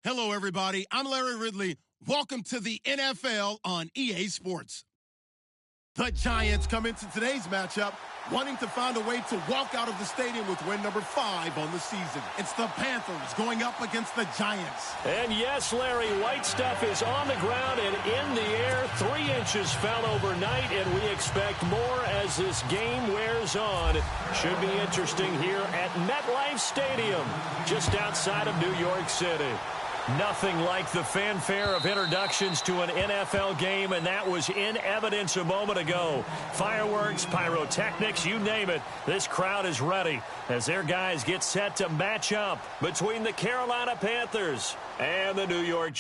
Hello, everybody. I'm Larry Ridley. Welcome to the NFL on EA Sports. The Giants come into today's matchup wanting to find a way to walk out of the stadium with win number 5 on the season. It's the Panthers going up against the Giants. And yes, Larry, white stuff is on the ground and in the air. 3 inches fell overnight, and we expect more as this game wears on. Should be interesting here at MetLife Stadium, just outside of New York City. Nothing like the fanfare of introductions to an NFL game, and that was in evidence a moment ago. Fireworks, pyrotechnics, you name it. This crowd is ready as their guys get set to match up between the Carolina Panthers and the New York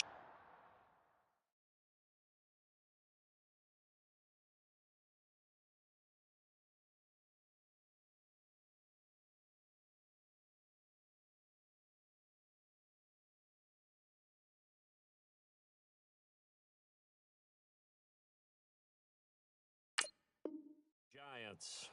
Giants.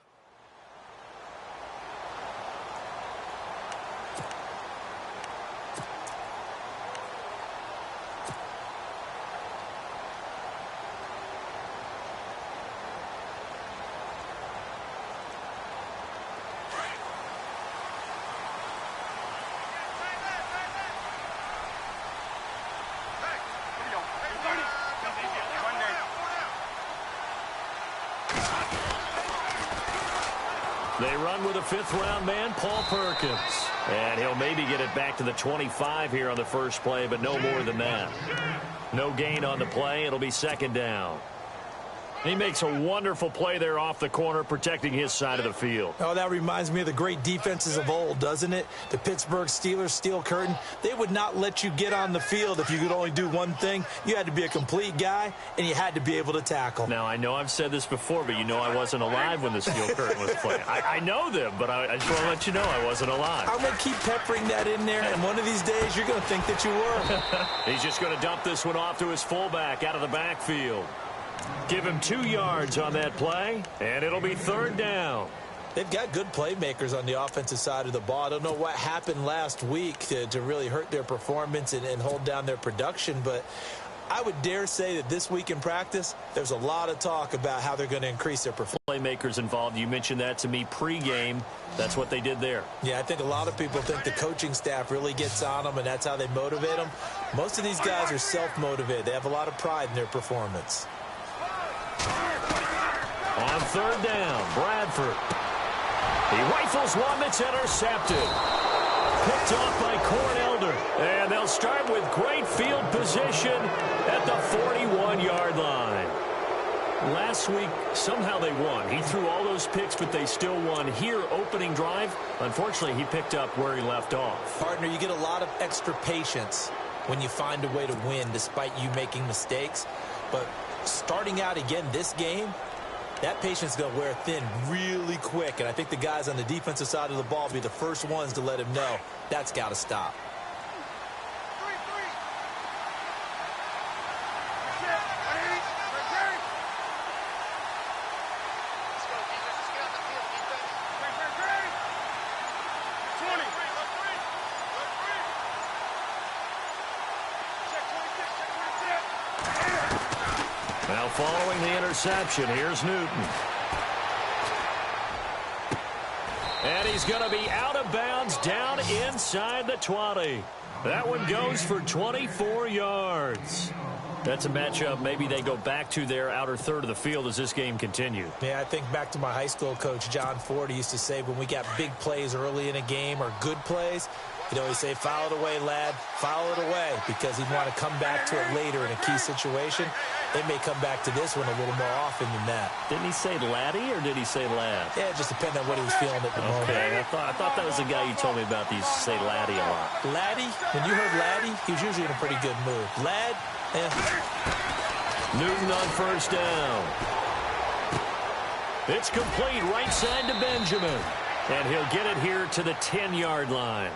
They run with a 5th-round man, Paul Perkins. And he'll maybe get it back to the 25 here on the first play, but no more than that. No gain on the play. It'll be 2nd down. He makes a wonderful play there off the corner, protecting his side of the field. Oh, that reminds me of the great defenses of old, doesn't it? The Pittsburgh Steelers, Steel Curtain, they would not let you get on the field if you could only do one thing. You had to be a complete guy, and you had to be able to tackle. Now, I know I've said this before, but you know I wasn't alive when the Steel Curtain was playing. I know them, but I just want to let you know I wasn't alive. I'm going to keep peppering that in there, and one of these days you're going to think that you were. He's just going to dump this one off to his fullback out of the backfield. Give him 2 yards on that play, and it'll be 3rd down. They've got good playmakers on the offensive side of the ball. I don't know what happened last week to really hurt their performance and hold down their production, but I would dare say that this week in practice, there's a lot of talk about how they're going to increase their performance. Playmakers involved. You mentioned that to me pregame. That's what they did there. Yeah, I think a lot of people think the coaching staff really gets on them, and that's how they motivate them. Most of these guys are self-motivated. They have a lot of pride in their performance. On 3rd down, Bradford. He rifles one that's intercepted. Picked off by Cornelder. And they'll start with great field position at the 41-yard line. Last week, somehow they won. He threw all those picks, but they still won. Here, opening drive, unfortunately, he picked up where he left off. Partner, you get a lot of extra patience when you find a way to win despite you making mistakes. But starting out again this game, that patience is going to wear thin really quick, and I think the guys on the defensive side of the ball will be the first ones to let him know that's got to stop. Now following the interception, here's Newton. And he's going to be out of bounds down inside the 20. That one goes for 24 yards. That's a matchup maybe they go back to their outer third of the field as this game continues. Yeah, I think back to my high school coach, John Ford. He used to say when we got big plays early in a game or good plays, he'd always say, foul it away, lad, foul it away, because he'd want to come back to it later in a key situation. They may come back to this one a little more often than that. Didn't he say laddie or did he say lad? Yeah, it just depended on what he was feeling at the moment. Okay, I thought that was the guy you told me about. He used to say laddie a lot. Laddie, when you heard laddie, he was usually in a pretty good mood. Lad, Newton on 1st down. It's complete right side to Benjamin. And he'll get it here to the 10-yard line.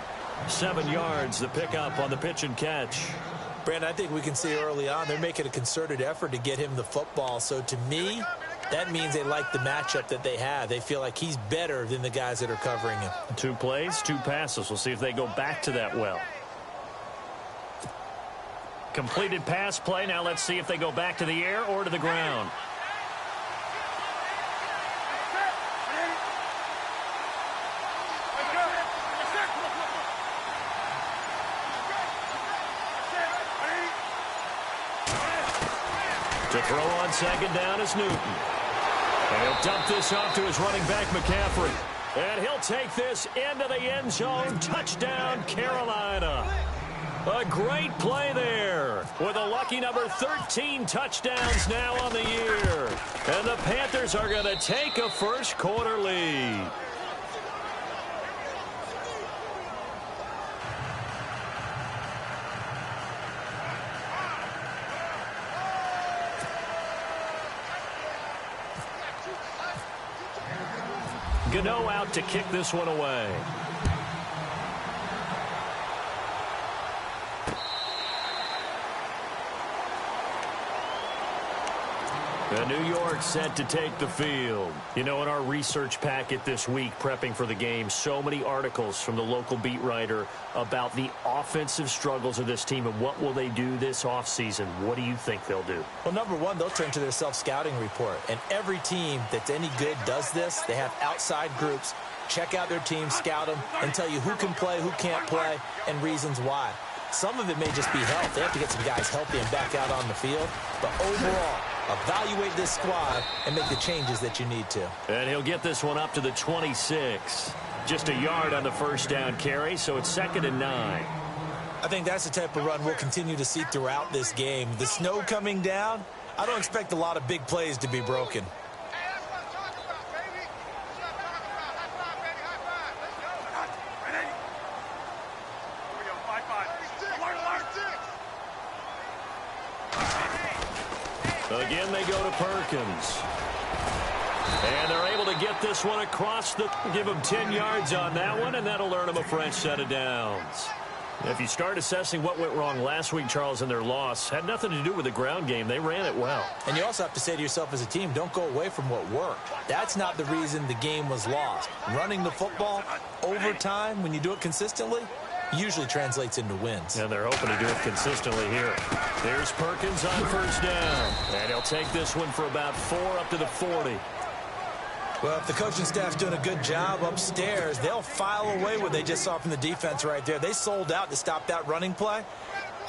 7 yards, the pickup on the pitch and catch. Brandon, I think we can see early on they're making a concerted effort to get him the football. So to me, that means they like the matchup that they have. They feel like he's better than the guys that are covering him. 2 plays, 2 passes. We'll see if they go back to that well. Completed pass play. Now let's see if they go back to the air or to the ground. To throw on second down is Newton. And he'll dump this off to his running back, McCaffrey. And he'll take this into the end zone. Touchdown, Carolina. A great play there with a lucky number 13 touchdowns now on the year. And the Panthers are going to take a first quarter lead. Gano out to kick this one away. The New York set to take the field. You know, in our research packet this week, prepping for the game, so many articles from the local beat writer about the offensive struggles of this team and what will they do this offseason. What do you think they'll do? Well, number one, they'll turn to their self-scouting report. And every team that's any good does this. They have outside groups. Check out their team, scout them, and tell you who can play, who can't play, and reasons why. Some of it may just be health. They have to get some guys healthy and back out on the field. But overall, evaluate this squad and make the changes that you need to. And he'll get this one up to the 26. Just a yard on the first down carry, so it's 2nd and 9. I think that's the type of run we'll continue to see throughout this game. The snow coming down, I don't expect a lot of big plays to be broken. Again, they go to Perkins. And they're able to get this one across the... Give them 10 yards on that one, and that'll earn them a fresh set of downs. If you start assessing what went wrong last week, Charles, in their loss, had nothing to do with the ground game. They ran it well. And you also have to say to yourself as a team, don't go away from what worked. That's not the reason the game was lost. Running the football over time, when you do it consistently, usually translates into wins. And they're hoping to do it consistently here. There's Perkins on first down. And he'll take this one for about 4 up to the 40. Well, if the coaching staff's doing a good job upstairs, they'll file away what they just saw from the defense right there. They sold out to stop that running play.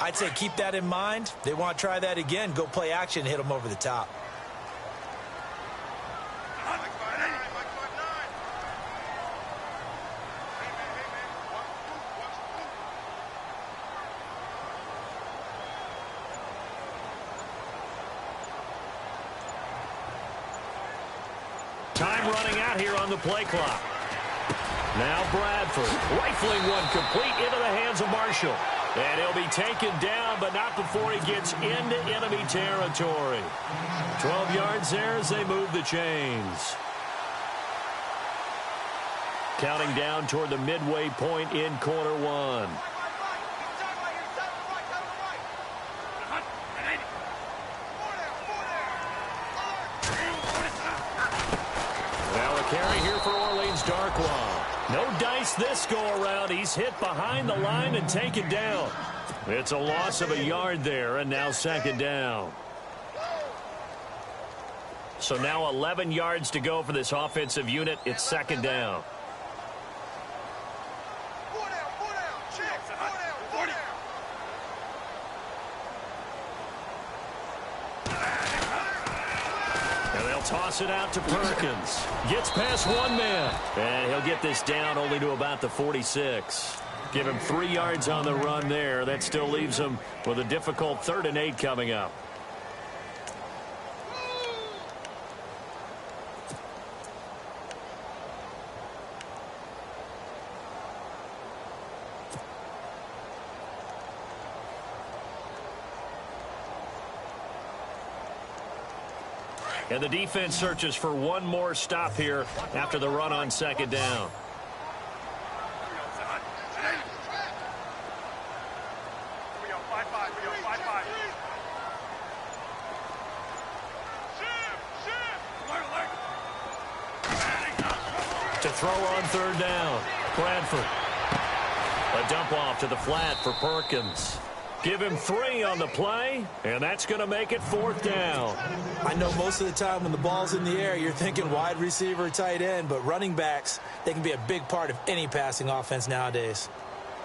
I'd say keep that in mind. They want to try that again. Go play action and hit them over the top. Time running out here on the play clock. Now Bradford rifling one complete into the hands of Marshall. And he'll be taken down, but not before he gets into enemy territory. 12 yards there as they move the chains. Counting down toward the midway point in quarter one. Carry here for Orleans Darkwa. No dice this go-around. He's hit behind the line and taken down. It's a loss of a yard there, and now 2nd down. So now 11 yards to go for this offensive unit. It's 2nd down. Toss it out to Perkins. Gets past one man. And he'll get this down only to about the 46. Give him 3 yards on the run there. That still leaves him with a difficult 3rd and 8 coming up. And the defense searches for one more stop here after the run on 2nd down. To throw on 3rd down, Bradford. A dump off to the flat for Perkins. Give him 3 on the play, and that's going to make it 4th down. I know most of the time when the ball's in the air, you're thinking wide receiver, tight end, but running backs, they can be a big part of any passing offense nowadays.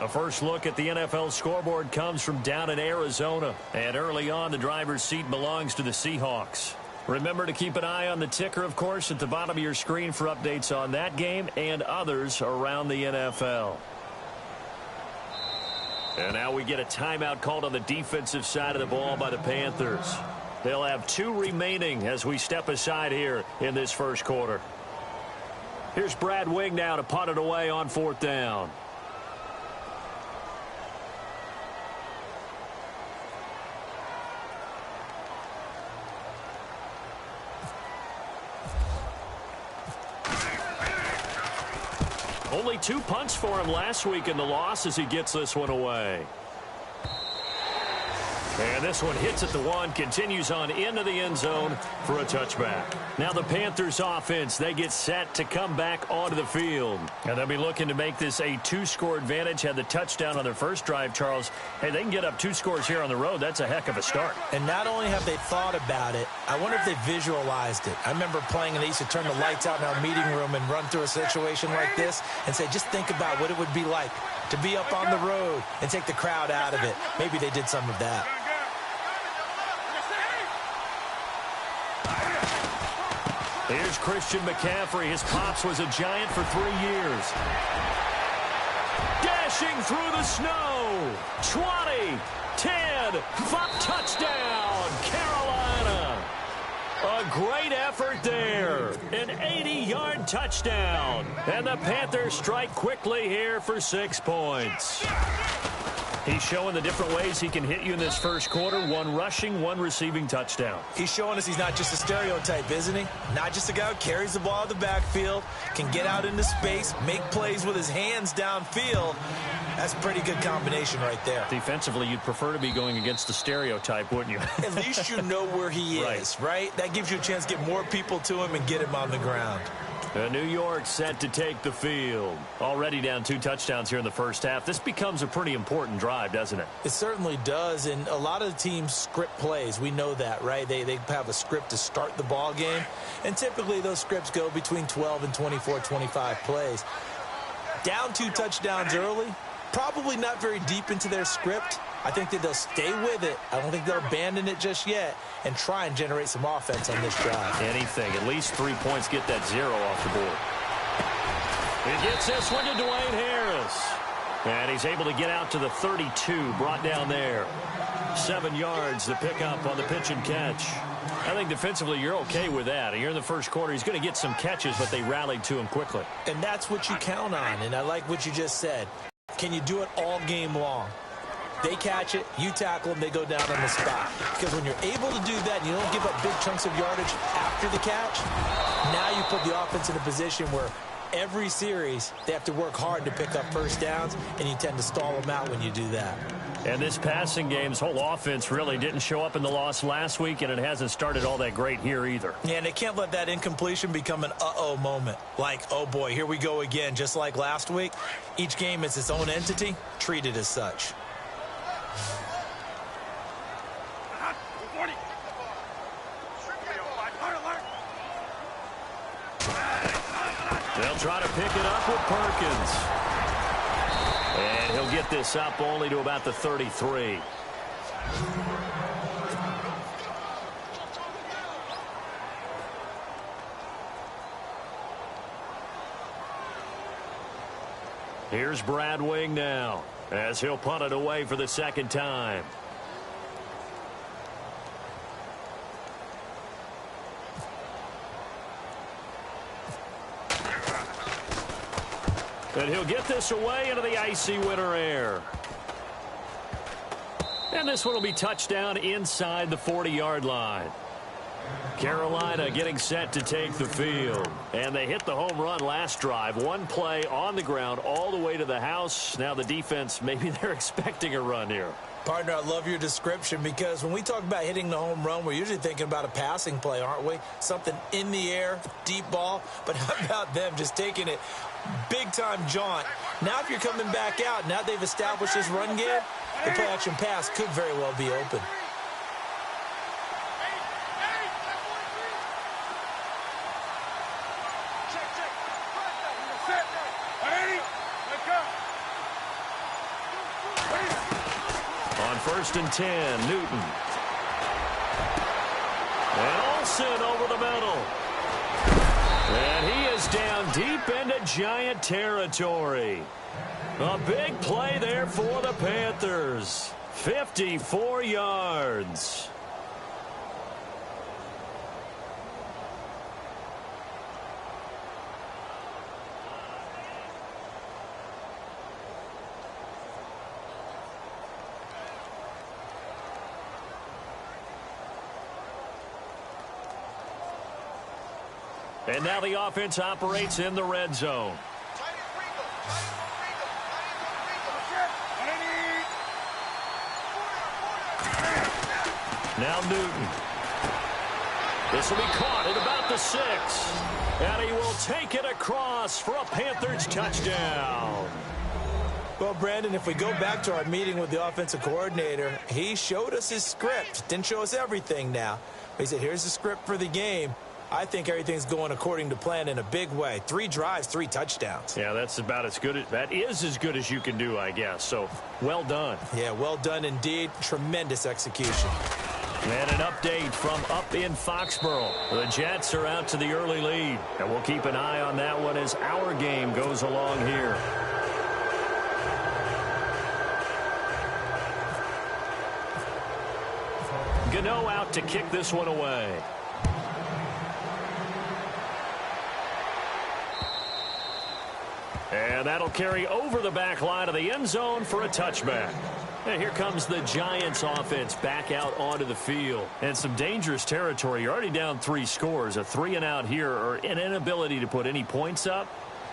A first look at the NFL scoreboard comes from down in Arizona. And early on, the driver's seat belongs to the Seahawks. Remember to keep an eye on the ticker, of course, at the bottom of your screen for updates on that game and others around the NFL. And now we get a timeout called on the defensive side of the ball by the Panthers. They'll have 2 remaining as we step aside here in this first quarter. Here's Brad Wing now to punt it away on 4th down. Only 2 punts for him last week in the loss as he gets this one away. And this one hits at the 1, continues on into the end zone for a touchback. Now the Panthers offense, they get set to come back onto the field. And they'll be looking to make this a 2-score advantage. Had the touchdown on their first drive, Charles. Hey, they can get up 2 scores here on the road. That's a heck of a start. And not only have they thought about it, I wonder if they visualized it. I remember playing and they used to turn the lights out in our meeting room and run through a situation like this and say, just think about what it would be like to be up on the road and take the crowd out of it. Maybe they did some of that. Here's Christian McCaffrey. His pops was a Giant for 3 years. Dashing through the snow. 20, 10, 5, touchdown, Carolina. A great effort there. An 80-yard touchdown. And the Panthers strike quickly here for 6 points. He's showing the different ways he can hit you in this first quarter. 1 rushing, 1 receiving touchdown. He's showing us he's not just a stereotype, isn't he? Not just a guy who carries the ball in the backfield, can get out into space, make plays with his hands downfield. That's a pretty good combination right there. Defensively, you'd prefer to be going against the stereotype, wouldn't you? At least you know where he is, right? That gives you a chance to get more people to him and get him on the ground. New York set to take the field. Already down 2 touchdowns here in the first half. This becomes a pretty important drive, doesn't it? It certainly does, and a lot of the teams script plays. We know that, right? They have a script to start the ball game, and typically those scripts go between 12 and 24, 25 plays. Down 2 touchdowns early, probably not very deep into their script. I think that they'll stay with it. I don't think they'll abandon it just yet and try and generate some offense on this drive. Anything. At least 3 points, get that 0 off the board. He gets this one to Dwayne Harris. And he's able to get out to the 32, brought down there. 7 yards to pick up on the pitch and catch. I think defensively you're okay with that. You're in the first quarter. He's going to get some catches, but they rallied to him quickly. And that's what you count on, and I like what you just said. Can you do it all game long? They catch it, you tackle them, they go down on the spot. Because when you're able to do that and you don't give up big chunks of yardage after the catch, now you put the offense in a position where every series they have to work hard to pick up first downs, and you tend to stall them out when you do that. And this passing game's whole offense really didn't show up in the loss last week, and it hasn't started all that great here either. Yeah, and they can't let that incompletion become an uh-oh moment. Like, oh boy, here we go again, just like last week. Each game is its own entity, treated as such. They'll try to pick it up with Perkins. And he'll get this up only to about the 33. Here's Brad Wing now as he'll punt it away for the second time. And he'll get this away into the icy winter air. And this one will be touchdown inside the 40-yard line. Carolina getting set to take the field. And they hit the home run last drive. 1 play on the ground all the way to the house. Now the defense, maybe they're expecting a run here. Partner, I love your description because when we talk about hitting the home run, we're usually thinking about a passing play, aren't we? Something in the air, deep ball. But how about them just taking it big-time jaunt? Now if you're coming back out, now they've established this run game, the play-action pass could very well be open. On 1st and 10, Newton. And Olsen over the middle. And he is down deep into Giant territory. A big play there for the Panthers. 54 yards. And now the offense operates in the red zone. Now Newton. This will be caught at about the 6. And he will take it across for a Panthers touchdown. Well, Brandon, if we go back to our meeting with the offensive coordinator, he showed us his script. Didn't show us everything now. He said, here's the script for the game. I think everything's going according to plan in a big way. 3 drives, 3 touchdowns. Yeah, that's about as good. That is as good as you can do, I guess. So, well done. Yeah, well done indeed. Tremendous execution. And an update from up in Foxborough. The Jets are out to the early lead. And we'll keep an eye on that one as our game goes along here. Gano out to kick this one away. And that'll carry over the back line of the end zone for a touchback. And here comes the Giants offense back out onto the field. And some dangerous territory. You're already down 3 scores. A 3-and-out here or an inability to put any points up.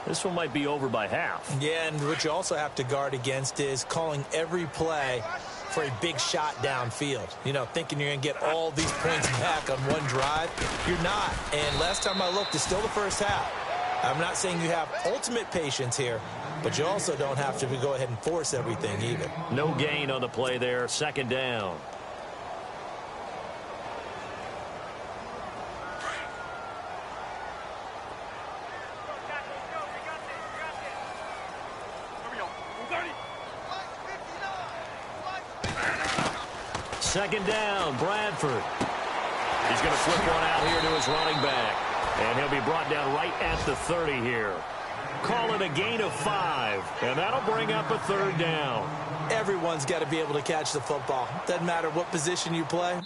This one might be over by half. Yeah, and what you also have to guard against is calling every play for a big shot downfield. You know, thinking you're going to get all these points back on one drive. You're not. And last time I looked, it's still the first half. I'm not saying you have ultimate patience here, but you also don't have to go ahead and force everything either. No gain on the play there. 2nd down. Second down, Bradford. He's going to flip one out here to his running back. And he'll be brought down right at the 30 here. Call it a gain of 5. And that'll bring up a 3rd down. Everyone's got to be able to catch the football. Doesn't matter what position you play.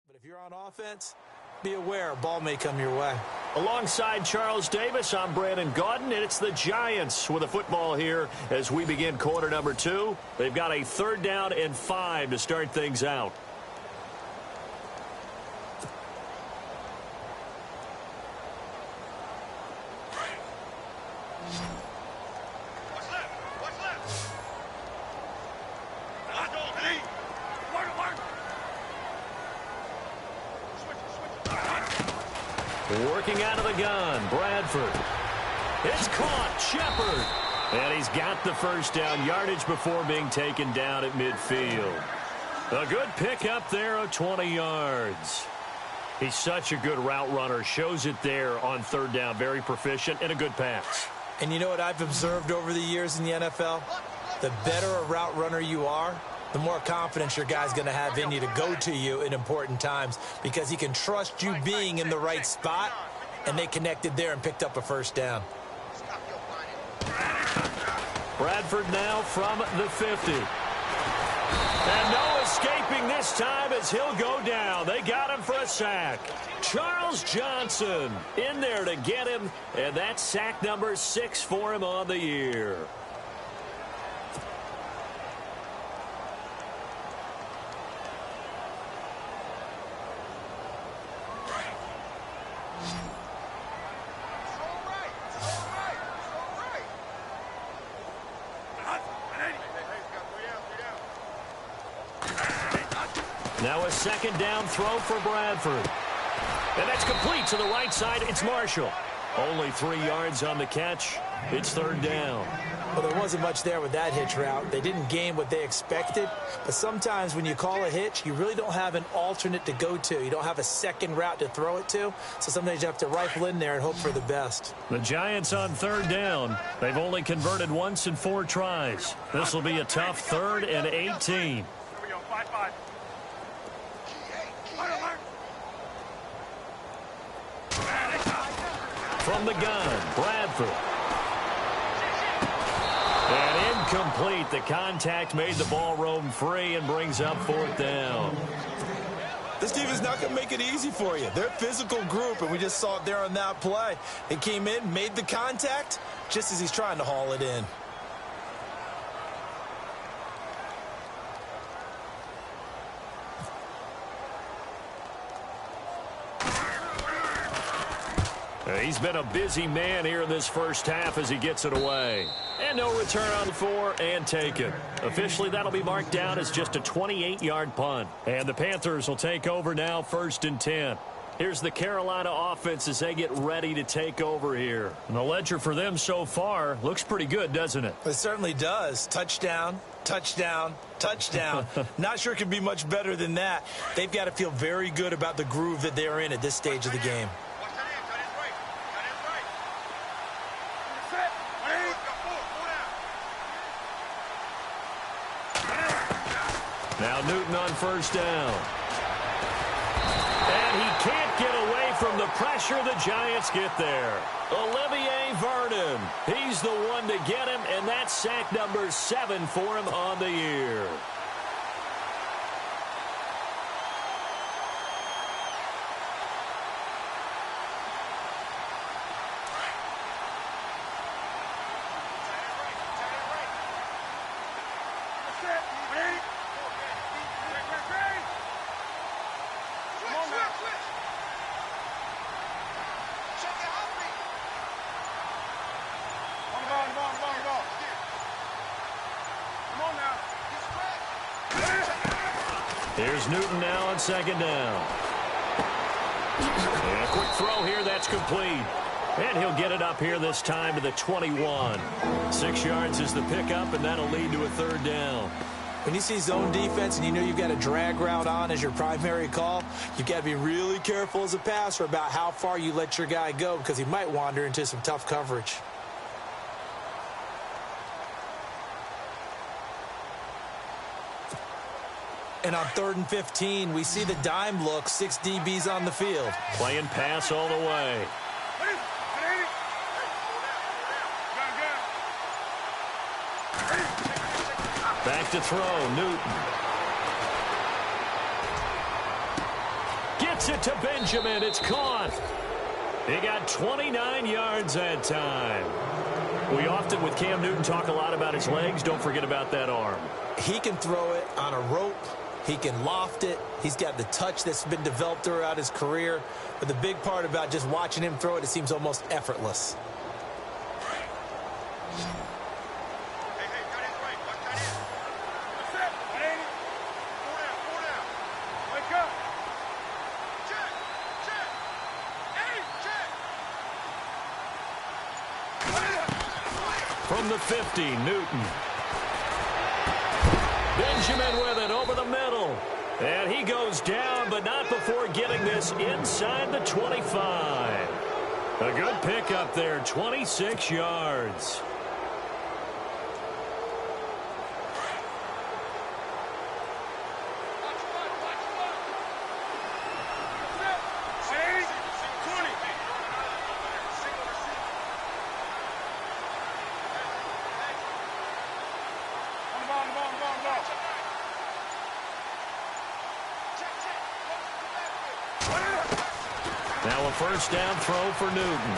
But if you're on offense, be aware a ball may come your way. Alongside Charles Davis, I'm Brandon Gaudin, and it's the Giants with a football here as we begin quarter number 2. They've got a 3rd down and 5 to start things out. Working out of the gun, Bradford. It's caught, Shepard. And he's got the first down, yardage before being taken down at midfield. A good pickup there of 20 yards. He's such a good route runner. Shows it there on 3rd down. Very proficient and a good pass. And you know what I've observed over the years in the NFL? The better a route runner you are, the more confidence your guy's going to have in you to go to you in important times because he can trust you being in the right spot, and they connected there and picked up a 1st down. Bradford now from the 50. And no escaping this time as he'll go down. They got him for a sack. Charles Johnson in there to get him, and that's sack number 6 for him on the year. Now a second down throw for Bradford. And that's complete to the right side. It's Marshall. Only 3 yards on the catch. It's third down. Well, there wasn't much there with that hitch route. They didn't gain what they expected. But sometimes when you call a hitch, you really don't have an alternate to go to. You don't have a second route to throw it to. So sometimes you have to rifle in there and hope for the best. The Giants on third down. They've only converted once in 4 tries. This will be a tough 3rd and 18. From the gun, Bradford. And incomplete. The contact made the ball roam free and brings up 4th down. This defense is not going to make it easy for you. They're a physical group, and we just saw it there on that play. They came in, made the contact, just as he's trying to haul it in. He's been a busy man here in this first half as he gets it away. And no return on 4 and taken. Officially, that'll be marked down as just a 28-yard punt. And the Panthers will take over now, 1st and 10. Here's the Carolina offense as they get ready to take over here. And the ledger for them so far looks pretty good, doesn't it? It certainly does. Touchdown, touchdown, touchdown. Not sure it could be much better than that. They've got to feel very good about the groove that they're in at this stage of the game. Now Newton on 1st down. And he can't get away from the pressure. The Giants get there. Olivier Vernon. He's the one to get him, and that's sack number 7 for him on the year. Here's Newton now on 2nd down. And a quick throw here, that's complete. And he'll get it up here this time to the 21. 6 yards is the pickup, and that'll lead to a 3rd down. When you see zone defense and you know you've got a drag route on as your primary call, you've got to be really careful as a passer about how far you let your guy go because he might wander into some tough coverage. And on 3rd and 15, we see the dime look, 6 DBs on the field. Playing pass all the way. Back to throw, Newton. Gets it to Benjamin, it's caught. He got 29 yards that time. We often, with Cam Newton, talk a lot about his legs. Don't forget about that arm. He can throw it on a rope. He can loft it. He's got the touch that's been developed throughout his career. But the big part about just watching him throw it, it seems almost effortless. From the 50, Newton. Benjamin with it over the middle. And he goes down, but not before getting this inside the 25. A good pickup there, 26 yards. Now a first down throw for Newton.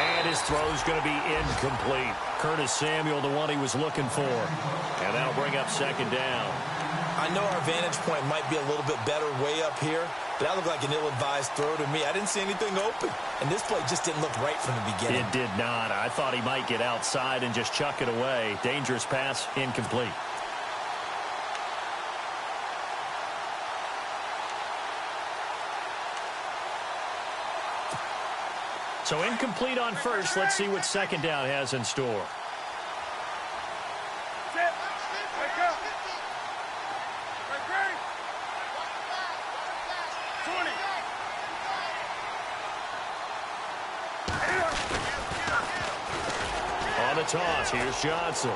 And his throw's going to be incomplete. Curtis Samuel, the one he was looking for. And that'll bring up 2nd down. I know our vantage point might be a little bit better way up here, but that looked like an ill-advised throw to me. I didn't see anything open, and this play just didn't look right from the beginning. It did not. I thought he might get outside and just chuck it away. Dangerous pass, incomplete. So incomplete on first. Let's see what second down has in store. On the toss, here's Johnson.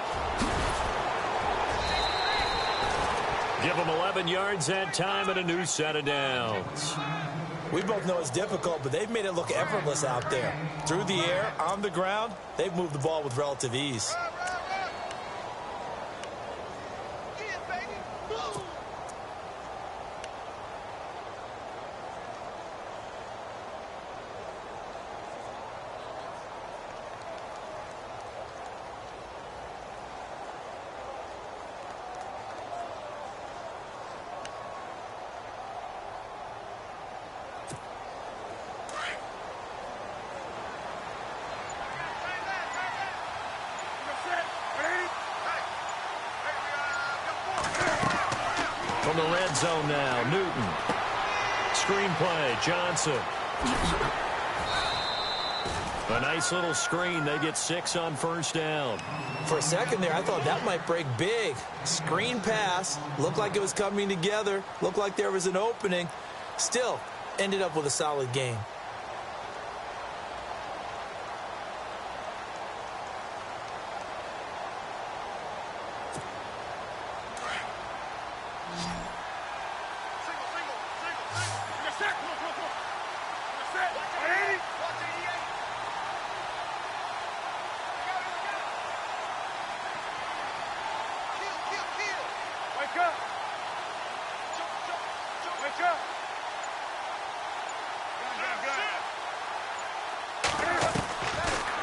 Give him 11 yards that time and a new set of downs. We both know it's difficult, but they've made it look effortless out there. Through the air, on the ground, they've moved the ball with relative ease. From the red zone now, Newton. Screenplay, Johnson. A nice little screen. They get 6 on first down. For a second there, I thought that might break big. Screen pass. Looked like it was coming together. Looked like there was an opening. Still, ended up with a solid game.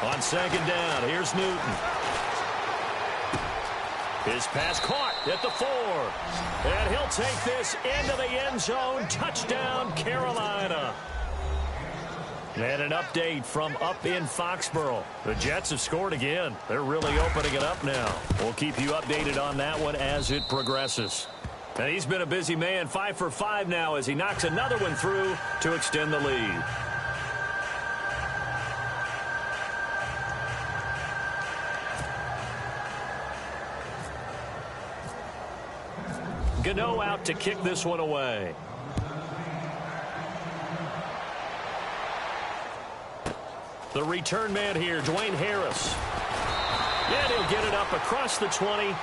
On second down, here's Newton. His pass caught at the 4. And he'll take this into the end zone. Touchdown, Carolina. And an update from up in Foxborough. The Jets have scored again. They're really opening it up now. We'll keep you updated on that one as it progresses. And he's been a busy man, 5 for 5 now as he knocks another one through to extend the lead. Gano out to kick this one away. The return man here, Dwayne Harris. And he'll get it up across the 20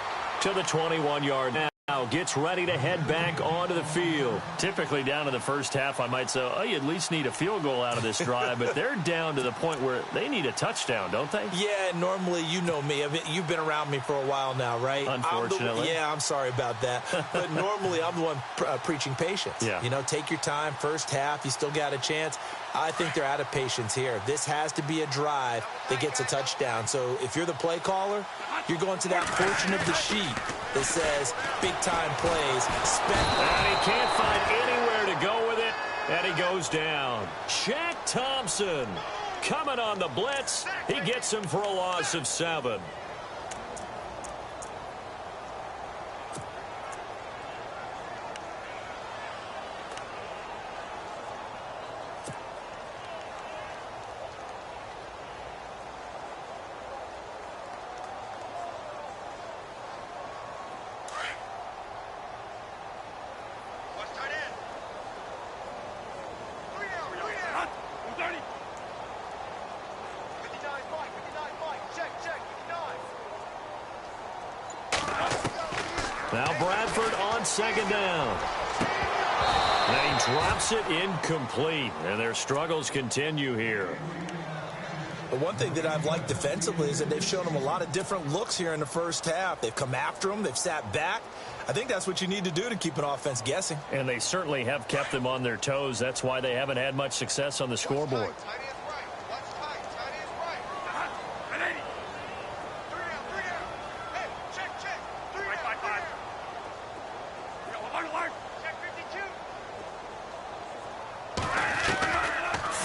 to the 21-yard line. Now gets ready to head back onto the field. Typically down to the first half, I might say, oh, you at least need a field goal out of this drive. But they're down to the point where they need a touchdown, don't they? Yeah, normally, you know me. I mean, you've been around me for a while now, right? Unfortunately. I'm sorry about that. But normally, I'm the one preaching patience. Yeah. You know, take your time. First half, you still got a chance. I think they're out of patience here. This has to be a drive that gets a touchdown. So if you're the play caller, you're going to that portion of the sheet that says big-time plays. And he can't find anywhere to go with it, and he goes down. Shaq Thompson coming on the blitz. He gets him for a loss of 7. Now Bradford on second down. And he drops it incomplete. And their struggles continue here. The one thing that I've liked defensively is that they've shown them a lot of different looks here in the first half. They've come after them. They've sat back. I think that's what you need to do to keep an offense guessing. And they certainly have kept them on their toes. That's why they haven't had much success on the scoreboard.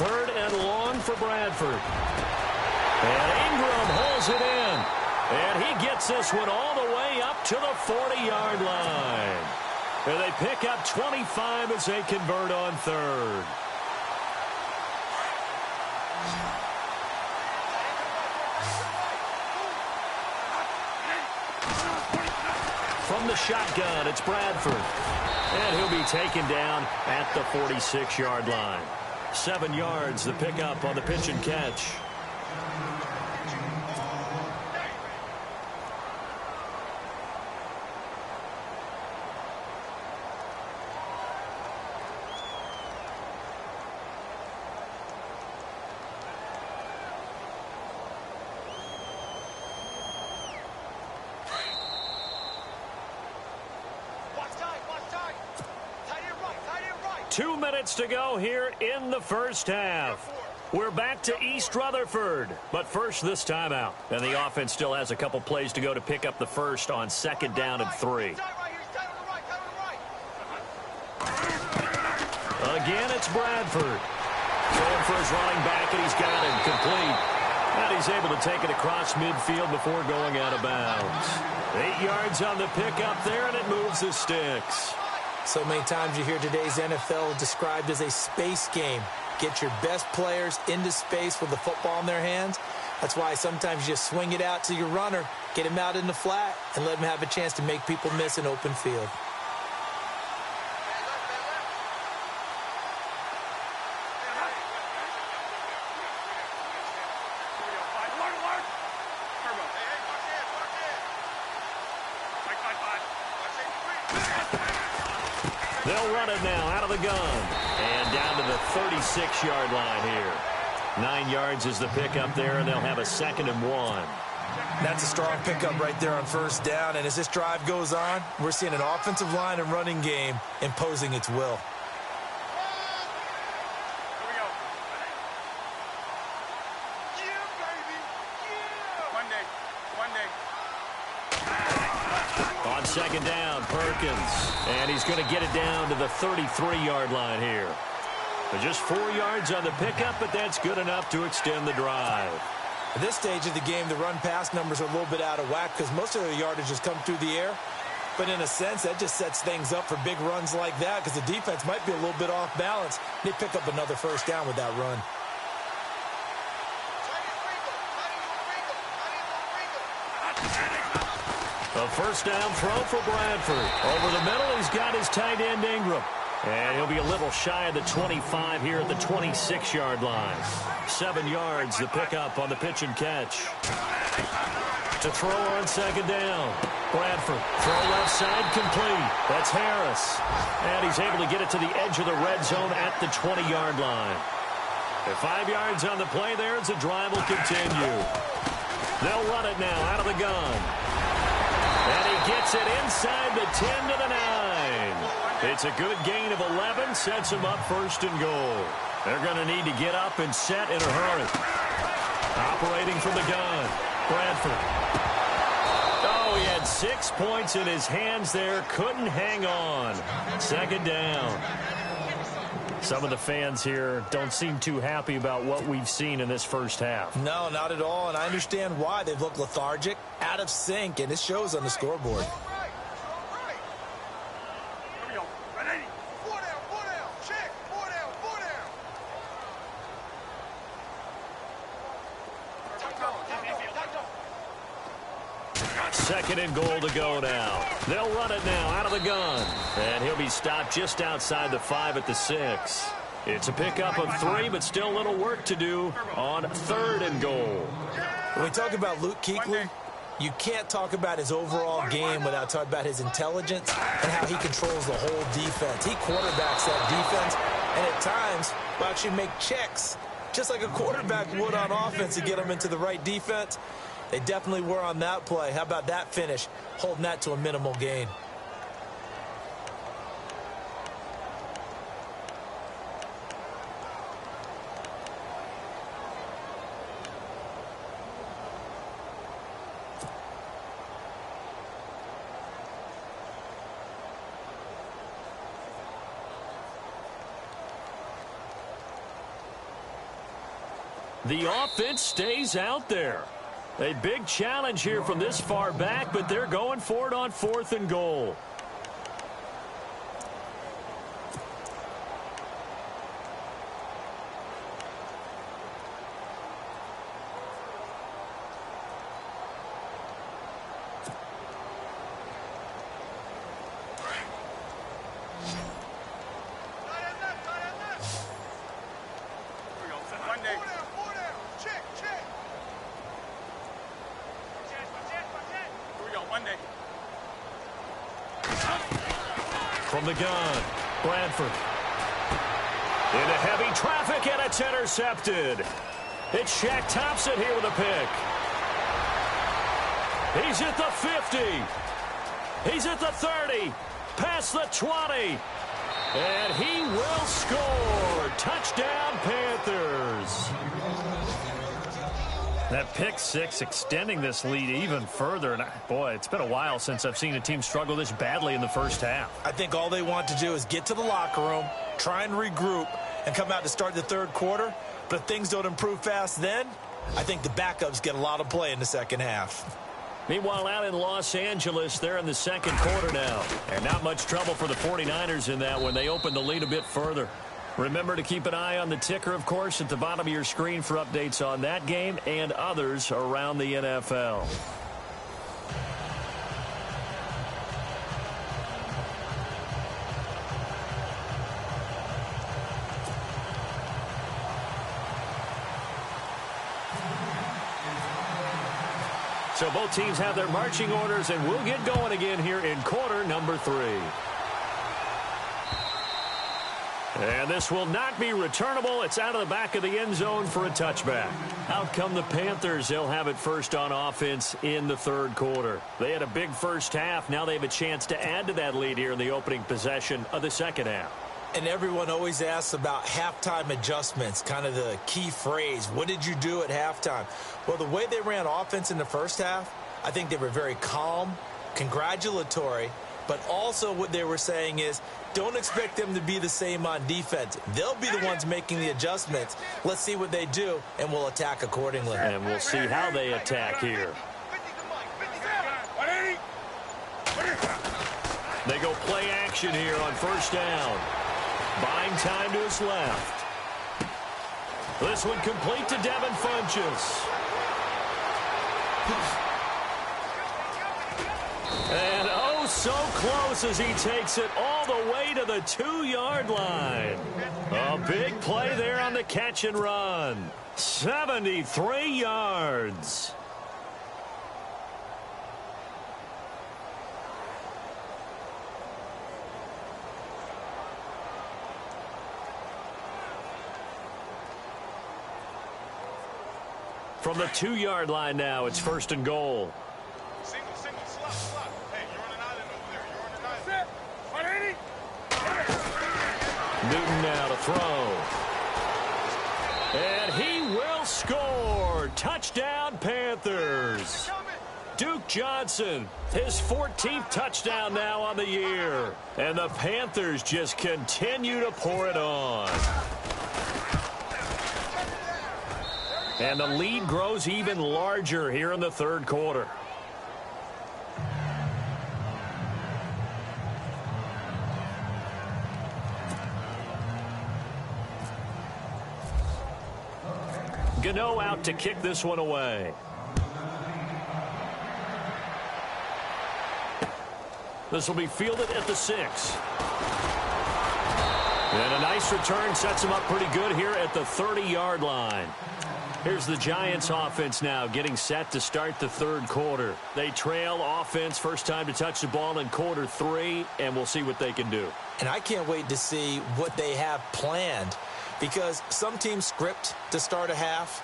Third and long for Bradford. And Ingram holds it in. And he gets this one all the way up to the 40-yard line. And they pick up 25 as they convert on third. from the shotgun. It's Bradford. And he'll be taken down at the 46-yard line. 7 yards, the pickup on the pitch and catch. Two minutes to go here in the first half. We're back to East Rutherford, but first this timeout. And the offense still has a couple plays to go to pick up the first on 2nd down and 3. Again, it's Bradford. Going for his running back, and he's got him complete. And he's able to take it across midfield before going out of bounds. 8 yards on the pickup there, and it moves the sticks. So many times you hear today's NFL described as a space game. Get your best players into space with the football in their hands. That's why sometimes you just swing it out to your runner, get him out in the flat, and let him have a chance to make people miss an open field. They'll run it now out of the gun. And down to the 36-yard line here. 9 yards is the pickup there, and they'll have a 2nd and 1. That's a strong pickup right there on 1st down. And as this drive goes on, we're seeing an offensive line and running game imposing its will. On 2nd down, Perkins. And he's going to get it down to the 33-yard line here. But just 4 yards on the pickup, but that's good enough to extend the drive. At this stage of the game, the run-pass numbers are a little bit out of whack because most of their yardage has come through the air. But in a sense, that just sets things up for big runs like that because the defense might be a little bit off balance. They pick up another 1st down with that run. A 1st down throw for Bradford. Over the middle, he's got his tight end Ingram. And he'll be a little shy of the 25 here at the 26-yard line. 7 yards, the pickup on the pitch and catch. To throw on 2nd down. Bradford, throw left side, complete. That's Harris. And he's able to get it to the edge of the red zone at the 20-yard line. At 5 yards on the play there, as the drive will continue. They'll run it now out of the gun. And he gets it inside the 10 to the 9. It's a good gain of 11, sets him up 1st and goal. They're going to need to get up and set in a hurry. Operating from the gun, Bradford. Oh, he had 6 points in his hands there, couldn't hang on. 2nd down. Some of the fans here don't seem too happy about what we've seen in this first half. No, not at all, and I understand why. They've looked lethargic, out of sync, and it shows on the scoreboard. Second and goal to go now. They'll run it now out of the gun. And he'll be stopped just outside the 5 at the 6. It's a pickup of 3, but still a little work to do on 3rd and goal. When we talk about Luke Kuechly, you can't talk about his overall game without talking about his intelligence and how he controls the whole defense. He quarterbacks that defense, and at times will actually make checks, just like a quarterback would on offense to get them into the right defense. They definitely were on that play. How about that finish, holding that to a minimal gain? The offense stays out there. A big challenge here from this far back, but they're going for it on 4th and goal. From the gun, Bradford. Into heavy traffic, and it's intercepted. It's Shaq Thompson here with a pick. He's at the 50. He's at the 30. Past the 20. And he will score. Touchdown, Panthers. That pick six extending this lead even further. And boy, it's been a while since I've seen a team struggle this badly in the first half. I think all they want to do is get to the locker room, try and regroup, and come out to start the third quarter. But if things don't improve fast then, I think the backups get a lot of play in the second half. Meanwhile, out in Los Angeles, they're in the second quarter now. And not much trouble for the 49ers in that when they open the lead a bit further. Remember to keep an eye on the ticker, of course, at the bottom of your screen for updates on that game and others around the NFL. So both teams have their marching orders, and we'll get going again here in quarter number 3. And this will not be returnable. It's out of the back of the end zone for a touchback. Out come the Panthers. They'll have it first on offense in the third quarter. They had a big first half. Now they have a chance to add to that lead here in the opening possession of the second half. And everyone always asks about halftime adjustments, kind of the key phrase. What did you do at halftime? Well, the way they ran offense in the first half, I think they were very calm, congratulatory, but also what they were saying is don't expect them to be the same on defense. They'll be the ones making the adjustments. Let's see what they do, and we'll attack accordingly. And we'll see how they attack here. They go play action here on first down. Buying time to his left. This one complete to Devin Funchess. And oh, so close as he takes it all the way to the 2-yard line. A big play there on the catch and run. 73 yards. From the 2-yard line now, it's first and goal. Single, slot. Hey, you're on an island over there. Newton now to throw. And he will score. Touchdown, Panthers. Duke Johnson, his 14th touchdown now on the year. And the Panthers just continue to pour it on. And the lead grows even larger here in the third quarter. Gano out to kick this one away. This will be fielded at the 6. And a nice return sets him up pretty good here at the 30-yard line. Here's the Giants offense now getting set to start the third quarter. They trail offense first time to touch the ball in quarter 3, and we'll see what they can do. And I can't wait to see what they have planned, because some teams script to start a half.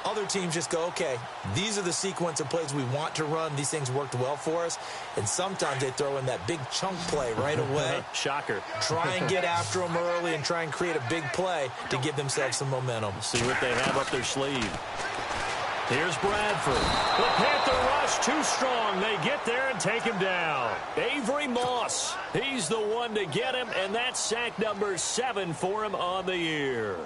Other teams just go, okay, these are the sequence of plays we want to run. These things worked well for us. And sometimes they throw in that big chunk play right away. Shocker. Try and get after them early and try and create a big play to give themselves some momentum. See what they have up their sleeve. Here's Bradford. The Panther rush too strong. They get there and take him down. Avery Moss, he's the one to get him, and that's sack number 7 for him on the year.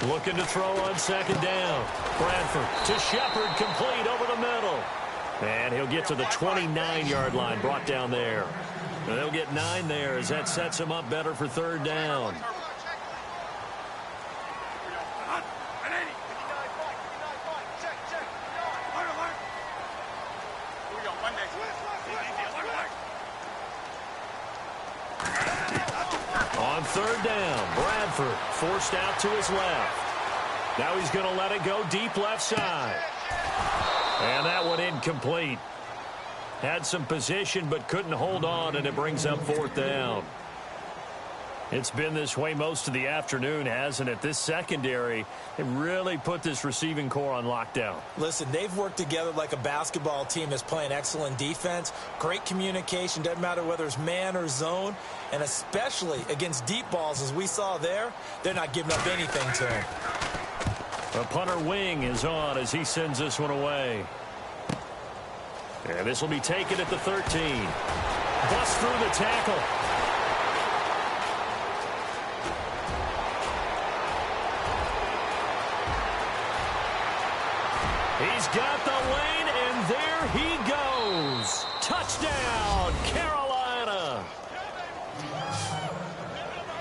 Looking to throw on second down. Bradford to Shepard, complete over the middle. And he'll get to the 29-yard line, brought down there. And they'll get 9 there as that sets him up better for third down. third down. Bradford forced out to his left. Now he's going to let it go deep left side. And that one incomplete. Had some position but couldn't hold on, and it brings up fourth down. It's been this way most of the afternoon, hasn't it? This secondary, it really put this receiving core on lockdown. Listen, they've worked together like a basketball team that's playing excellent defense. Great communication, doesn't matter whether it's man or zone. And especially against deep balls, as we saw there, they're not giving up anything to him. The punter wing is on as he sends this one away. And this will be taken at the 13. Bust through the tackle. He's got the lane, and there he goes. Touchdown, Carolina.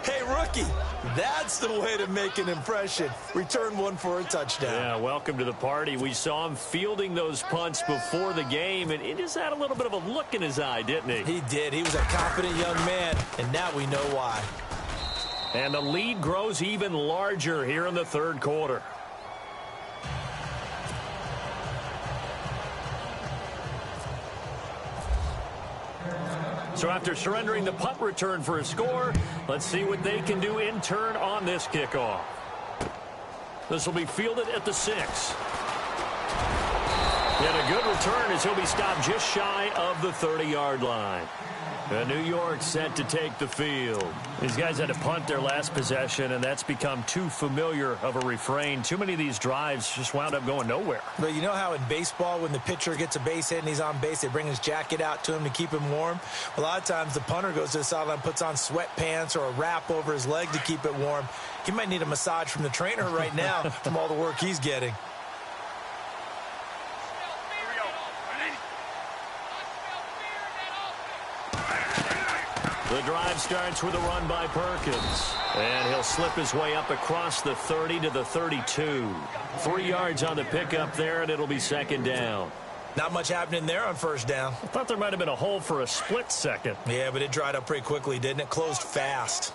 Hey, rookie, that's the way to make an impression. Return one for a touchdown. Yeah, welcome to the party. We saw him fielding those punts before the game, and he just had a little bit of a look in his eye, didn't he? He did. He was a confident young man, and now we know why. And the lead grows even larger here in the third quarter. So after surrendering the punt return for a score, let's see what they can do in turn on this kickoff. This will be fielded at the 6. And a good return as he'll be stopped just shy of the 30-yard line. New York set to take the field. These guys had to punt their last possession, and that's become too familiar of a refrain. Too many of these drives just wound up going nowhere. But you know how in baseball, when the pitcher gets a base hit and he's on base, they bring his jacket out to him to keep him warm? A lot of times the punter goes to the sideline, puts on sweatpants or a wrap over his leg to keep it warm. He might need a massage from the trainer right now from all the work he's getting. The drive starts with a run by Perkins. And he'll slip his way up across the 30 to the 32. 3 yards on the pickup there, and it'll be second down. Not much happening there on first down. I thought there might have been a hole for a split second. Yeah, but it dried up pretty quickly, didn't it? Closed fast.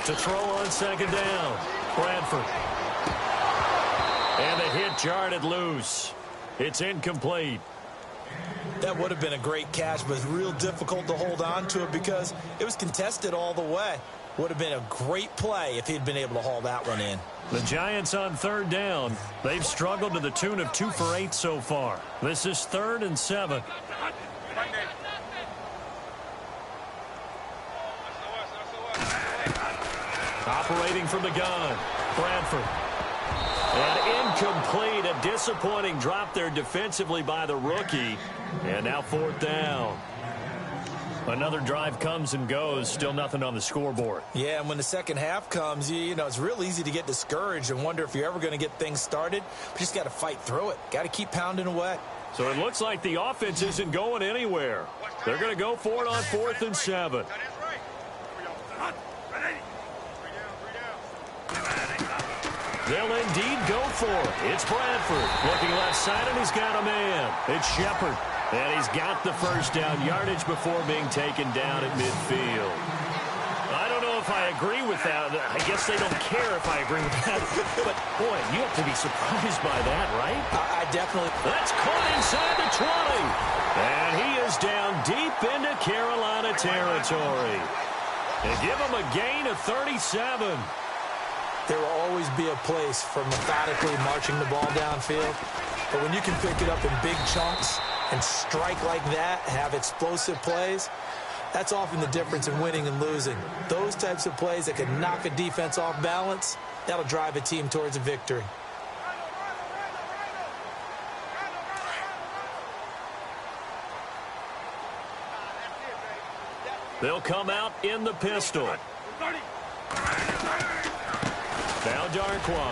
To throw on second down, Bradford. And the hit jarred it loose. It's incomplete. That would have been a great catch, but it's real difficult to hold on to it because it was contested all the way. Would have been a great play if he'd been able to haul that one in. The Giants on third down. They've struggled to the tune of 2 for 8 so far. This is 3rd and 7. Operating from the gun, Bradford. And incomplete, a disappointing drop there defensively by the rookie. And now 4th down. Another drive comes and goes, still nothing on the scoreboard. Yeah, and when the second half comes, you know, it's real easy to get discouraged and wonder if you're ever going to get things started. But you just got to fight through it. Got to keep pounding away. So it looks like the offense isn't going anywhere. They're going to go for it on 4th and 7. They'll indeed go for it. It's Bradford looking left side, and he's got a man. It's Shepard, and he's got the first down yardage before being taken down at midfield. I don't know if I agree with that. I guess they don't care if I agree with that. But, boy, you have to be surprised by that, right? I definitely. That's caught inside the 20. And he is down deep into Carolina territory. They give him a gain of 37. There will always be a place for methodically marching the ball downfield. But when you can pick it up in big chunks and strike like that, have explosive plays, that's often the difference in winning and losing. Those types of plays that can knock a defense off balance, that'll drive a team towards a victory. They'll come out in the pistol. Now Darquan.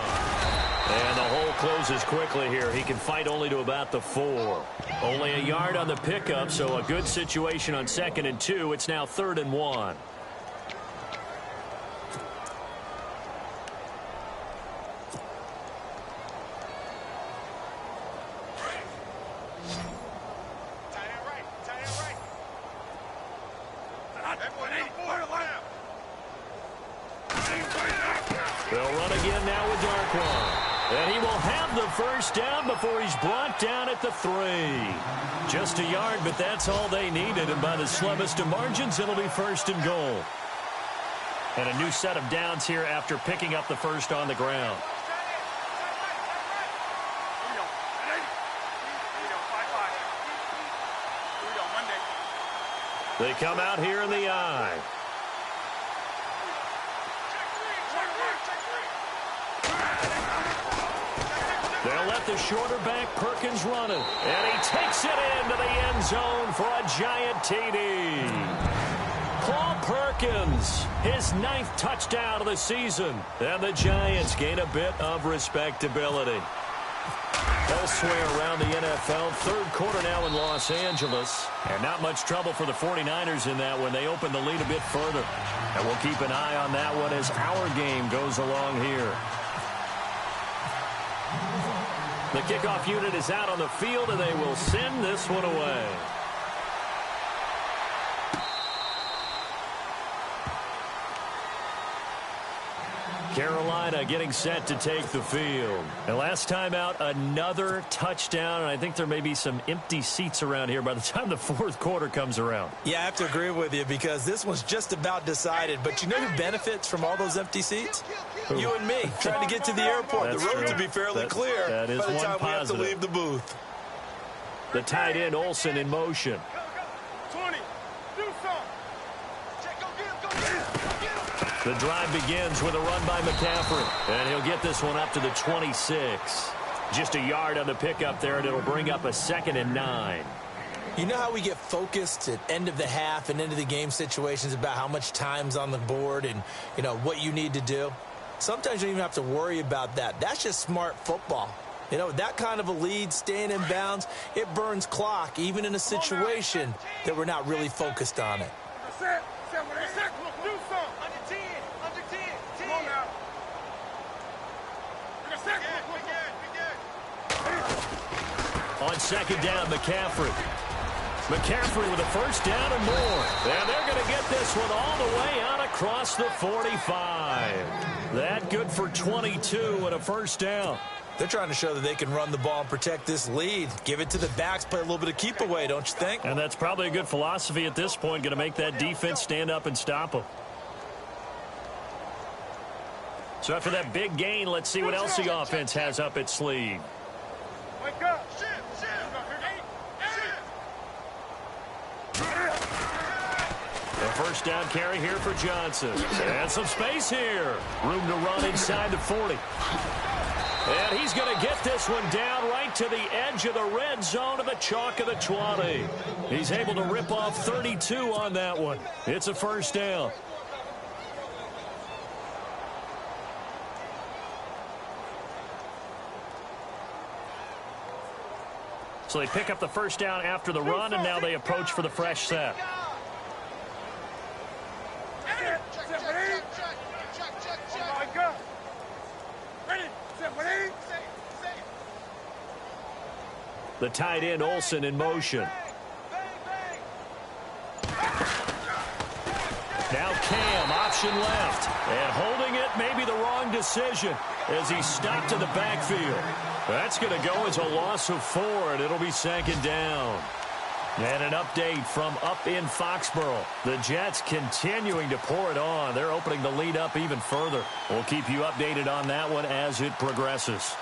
And the hole closes quickly here. He can fight only to about the 4. Only a yard on the pickup, so a good situation on 2nd and 2. It's now 3rd and 1. again now with Darkwan. And he will have the first down before he's brought down at the 3. Just a yard, but that's all they needed. And by the slimmest of margins, it'll be 1st and goal. And a new set of downs here after picking up the first on the ground. They come out here in the I. They'll let the shorter back Perkins run it. And he takes it into the end zone for a giant TD. Paul Perkins, his 9th touchdown of the season. And the Giants gain a bit of respectability. Elsewhere around the NFL, 3rd quarter now in Los Angeles. And not much trouble for the 49ers in that one. They open the lead a bit further. And we'll keep an eye on that one as our game goes along here. The kickoff unit is out on the field, and they will send this one away. Carolina getting set to take the field. And last time out, another touchdown, and I think there may be some empty seats around here by the time the 4th quarter comes around. Yeah, I have to agree with you because this one's just about decided. But you know who benefits from all those empty seats? Who? You and me, trying to get to the airport. That's the roads true. will be fairly clear that is by the one time positive. we have to leave the booth. The tight end, Olsen, in motion. 20. Do something. The drive begins with a run by McCaffrey. And he'll get this one up to the 26. Just a yard on the pickup there, and it'll bring up a 2nd and 9. You know how we get focused at end of the half and into the game situations about how much time's on the board and, you know, what you need to do? Sometimes you don't even have to worry about that. That's just smart football. You know, that kind of a lead, staying in bounds, it burns clock, even in a situation that we're not really focused on it. On 2nd down, McCaffrey. McCaffrey with a first down and more. And they're going to get this one all the way out across the 45. That good for 22 and a first down. They're trying to show that they can run the ball and protect this lead. Give it to the backs, play a little bit of keep away, don't you think? And that's probably a good philosophy at this point, going to make that defense stand up and stop them. So after that big gain, let's see what else the offense has up its sleeve. Wake up. A first down carry here for Johnson. And some space here. Room to run inside the 40. And he's going to get this one down right to the edge of the red zone of the chalk of the 20. He's able to rip off 32 on that one. It's a first down. So they pick up the first down after the run, and now they approach for the fresh set. The tight end, Olsen, in motion. Now Cam, option left. And holding it may be the wrong decision as he stopped in the backfield. That's going to go as a loss of 4, and it'll be 2nd down. And an update from up in Foxborough. The Jets continuing to pour it on. They're opening the lead up even further. We'll keep you updated on that one as it progresses.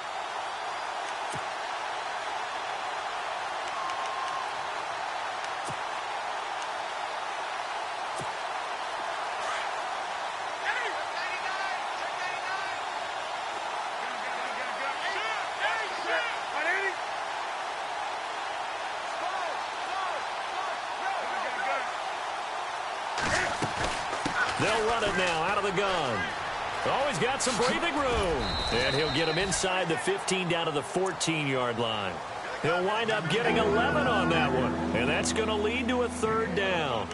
They'll run it now out of the gun. Oh, he's got some breathing room. And he'll get him inside the 15 down to the 14-yard line. He'll wind up getting 11 on that one. And that's going to lead to a 3rd down.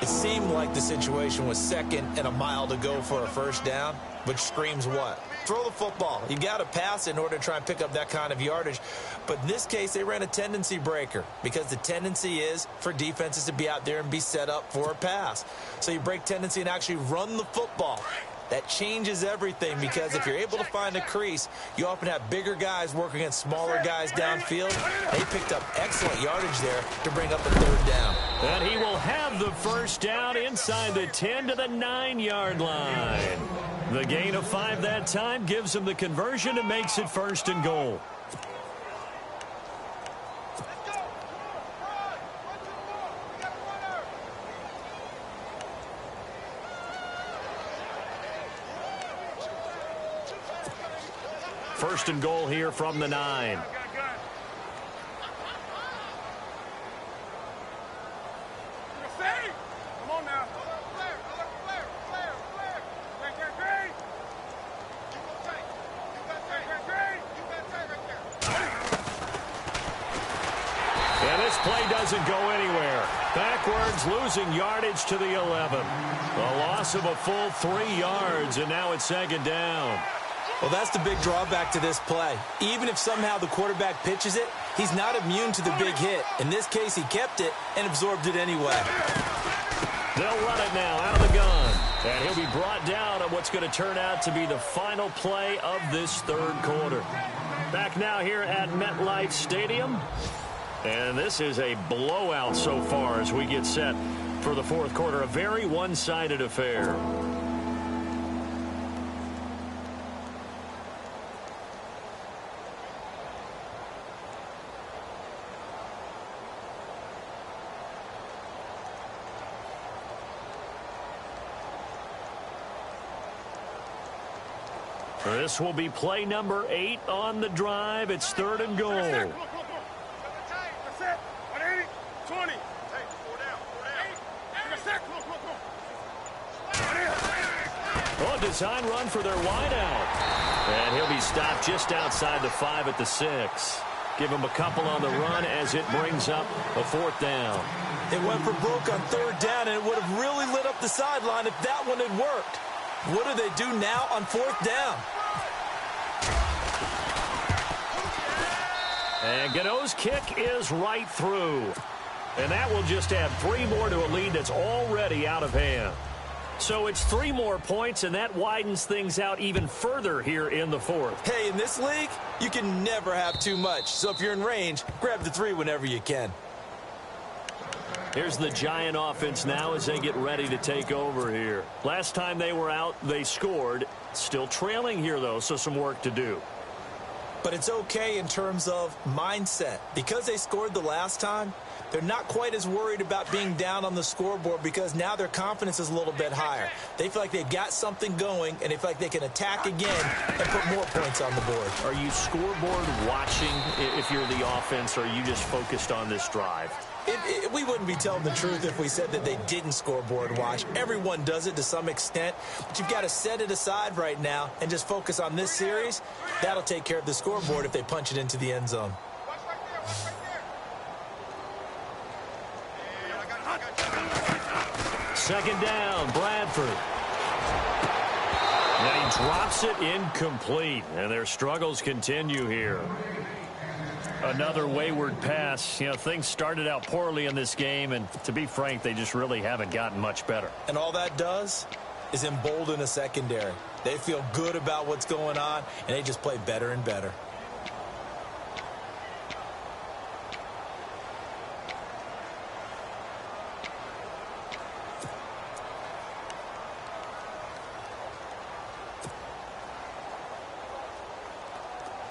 It seemed like the situation was 2nd and a mile to go for a first down, which screams what? Throw the football. You got to pass in order to try and pick up that kind of yardage. But in this case, they ran a tendency breaker because the tendency is for defenses to be out there and be set up for a pass. So you break tendency and actually run the football. That changes everything because if you're able to find a crease, you often have bigger guys working against smaller guys downfield. They picked up excellent yardage there to bring up a third down. And he will have the first down inside the 10 to the 9-yard line. The gain of 5 that time gives him the conversion and makes it 1st and goal. First and goal here from the 9. And this play doesn't go anywhere. Backwards, losing yardage to the 11. A loss of a full 3 yards, and now it's 2nd down. Well, that's the big drawback to this play. Even if somehow the quarterback pitches it, he's not immune to the big hit. In this case, he kept it and absorbed it anyway. They'll run it now out of the gun. And he'll be brought down on what's going to turn out to be the final play of this 3rd quarter. Back now here at MetLife Stadium. And this is a blowout so far as we get set for the 4th quarter. A very one-sided affair. This will be play number 8 on the drive. It's 3rd and goal. That's it. 180, 20. Hey, 4 down. Oh, design run for their wideout. And he'll be stopped just outside the 5 at the 6. Give him a couple on the run as it brings up a 4th down. It went for broke on 3rd down, and it would have really lit up the sideline if that one had worked. What do they do now on 4th down? And Gano's kick is right through. And that will just add 3 more to a lead that's already out of hand. So it's 3 more points, and that widens things out even further here in the 4th. Hey, in this league, you can never have too much. So if you're in range, grab the 3 whenever you can. Here's the Giant offense now as they get ready to take over here. Last time they were out, they scored. Still trailing here, though, so some work to do. But it's okay in terms of mindset. Because they scored the last time, they're not quite as worried about being down on the scoreboard because now their confidence is a little bit higher. They feel like they've got something going, and they feel like they can attack again and put more points on the board. Are you scoreboard watching if you're the offense, or are you just focused on this drive? We wouldn't be telling the truth if we said that they didn't scoreboard watch. Everyone does it to some extent, but you've got to set it aside right now and just focus on this series. That'll take care of the scoreboard if they punch it into the end zone. Second down, Bradford. Now he drops it incomplete, and their struggles continue here. Another wayward pass. You know, things started out poorly in this game, and to be frank, they just really haven't gotten much better. And all that does is embolden a secondary. They feel good about what's going on, and they just play better and better.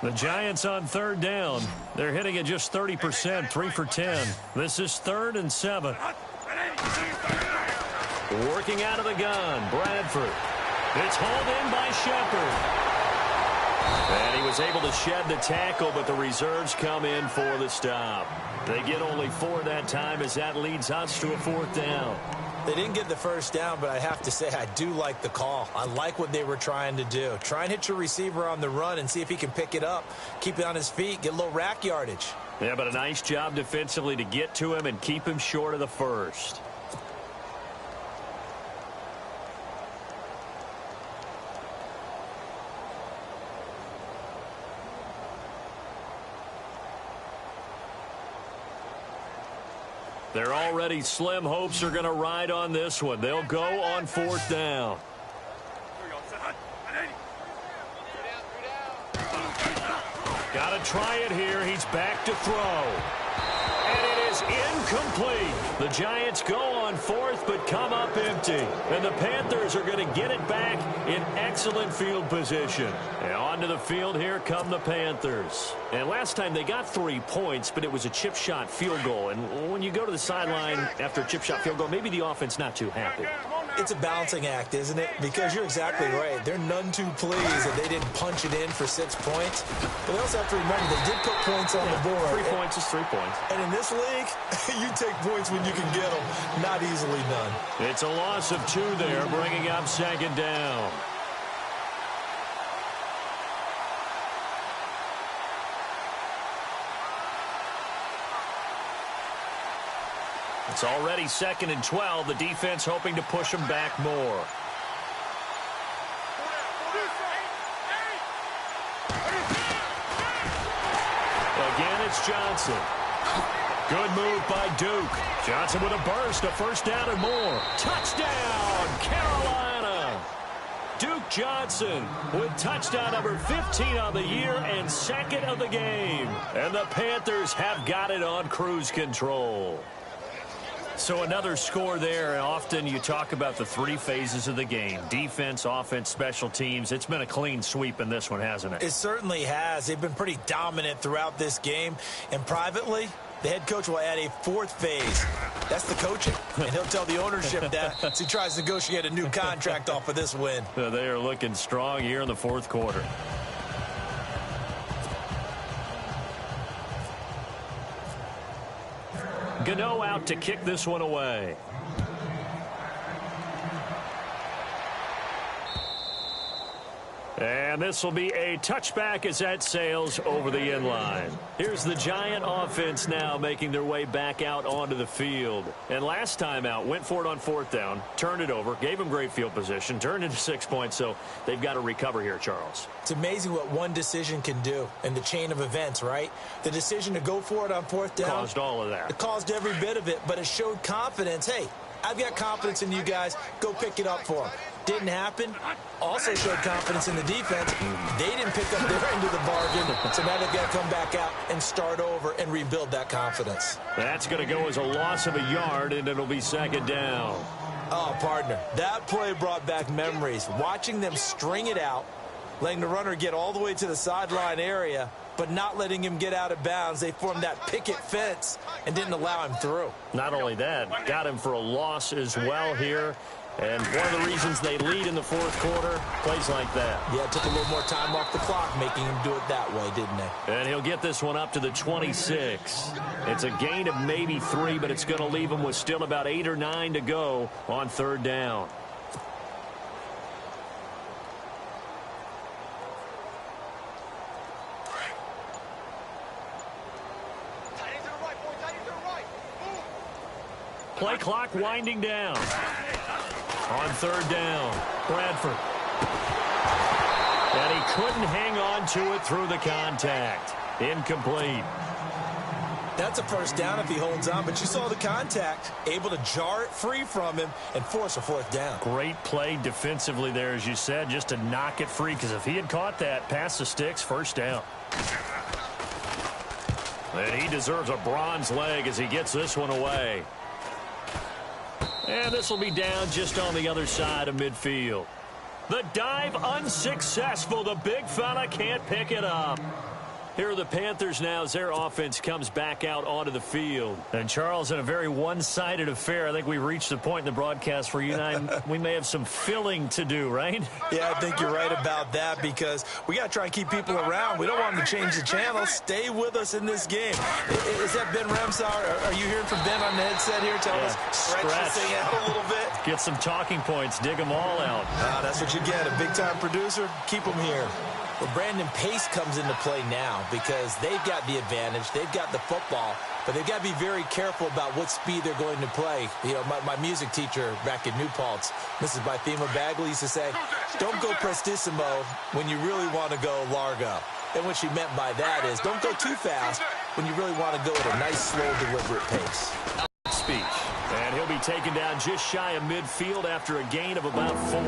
The Giants on 3rd down. They're hitting at just 30%, 3 for 10. This is 3rd and 7. Working out of the gun, Bradford. It's hauled in by Shepard. And he was able to shed the tackle, but the reserves come in for the stop. They get only 4 that time as that leads us to a 4th down. They didn't get the first down, but I have to say I do like the call. I like what they were trying to do. Try and hit your receiver on the run and see if he can pick it up. Keep it on his feet, get a little rack yardage. Yeah, but a nice job defensively to get to him and keep him short of the first. Their already slim hopes are going to ride on this one. They'll go on 4th down. Got to try it here. He's back to throw. And it is incomplete. The Giants go on fourth but come up empty. And the Panthers are going to get it back in excellent field position. And onto the field here come the Panthers. And last time they got 3 points, but it was a chip shot field goal. And when you go to the sideline after a chip shot field goal, maybe the offense not too happy. It's a balancing act, isn't it? Because you're exactly right. They're none too pleased that they didn't punch it in for 6 points. But they also have to remember they did put points on the board. 3 points is 3 points. And in this league, you take points when you can get them. Not easily done. It's a loss of 2 there, bringing up second down. It's already 2nd and 12. The defense hoping to push them back more. Again, it's Johnson. Good move by Duke. Johnson with a burst, a first down and more. Touchdown, Carolina. Duke Johnson with touchdown number 15 on the year and 2nd of the game. And the Panthers have got it on cruise control. So another score there, and often you talk about the 3 phases of the game. Defense, offense, special teams. It's been a clean sweep in this one, hasn't it? It certainly has. They've been pretty dominant throughout this game. And privately, the head coach will add a 4th phase. That's the coaching. And he'll tell the ownership that as he tries to negotiate a new contract off of this win. They are looking strong here in the 4th quarter. Gano out to kick this one away. And this will be a touchback as that sails over the end line. Here's the Giant offense now making their way back out onto the field. And last time out, went for it on 4th down, turned it over, gave them great field position, turned into 6 points, so they've got to recover here, Charles. It's amazing what one decision can do in the chain of events, right? The decision to go for it on 4th down. Caused all of that. It caused every bit of it, but it showed confidence. Hey, I've got confidence in you guys. Go pick it up for them. Didn't happen. Also showed confidence in the defense. They didn't pick up their end of the bargain, so now they've got to come back out and start over and rebuild that confidence. That's going to go as a loss of a yard, and it'll be 2nd down. Oh, partner, that play brought back memories. Watching them string it out, letting the runner get all the way to the sideline area, but not letting him get out of bounds. They formed that picket fence and didn't allow him through. Not only that, got him for a loss as well here. And one of the reasons they lead in the 4th quarter, plays like that. Yeah, it took a little more time off the clock, making him do it that way, didn't they? And he'll get this one up to the 26. It's a gain of maybe 3, but it's going to leave him with still about 8 or 9 to go on 3rd down. Play clock winding down. On 3rd down, Bradford. And he couldn't hang on to it through the contact. Incomplete. That's a first down if he holds on, but you saw the contact. Able to jar it free from him and force a 4th down. Great play defensively there, as you said, just to knock it free, because if he had caught that, past the sticks, 1st down. And he deserves a bronze leg as he gets this one away. And this will be down just on the other side of midfield. The dive unsuccessful. The big fella can't pick it up. Here are the Panthers now as their offense comes back out onto the field. And, Charles, in a very one-sided affair, I think we reached the point in the broadcast where you and I, we may have some filling to do, right? Yeah, I think you're right about that, because we got to try and keep people around. We don't want them to change the channel. Stay with us in this game. Is that Ben Ramsauer? Are you hearing from Ben on the headset here? Tell us, stretch this thing out a little bit. Get some talking points. Dig them all out. That's what you get. A big-time producer. Keep them here. Well, Brandon Pace comes into play now because they've got the advantage. They've got the football, but they've got to be very careful about what speed they're going to play. You know, my music teacher back in New Paltz, Mrs. Bythema Bagley, used to say, don't go prestissimo when you really want to go largo. And what she meant by that is don't go too fast when you really want to go at a nice, slow, deliberate pace. Speech. And he'll be taken down just shy of midfield after a gain of about 4.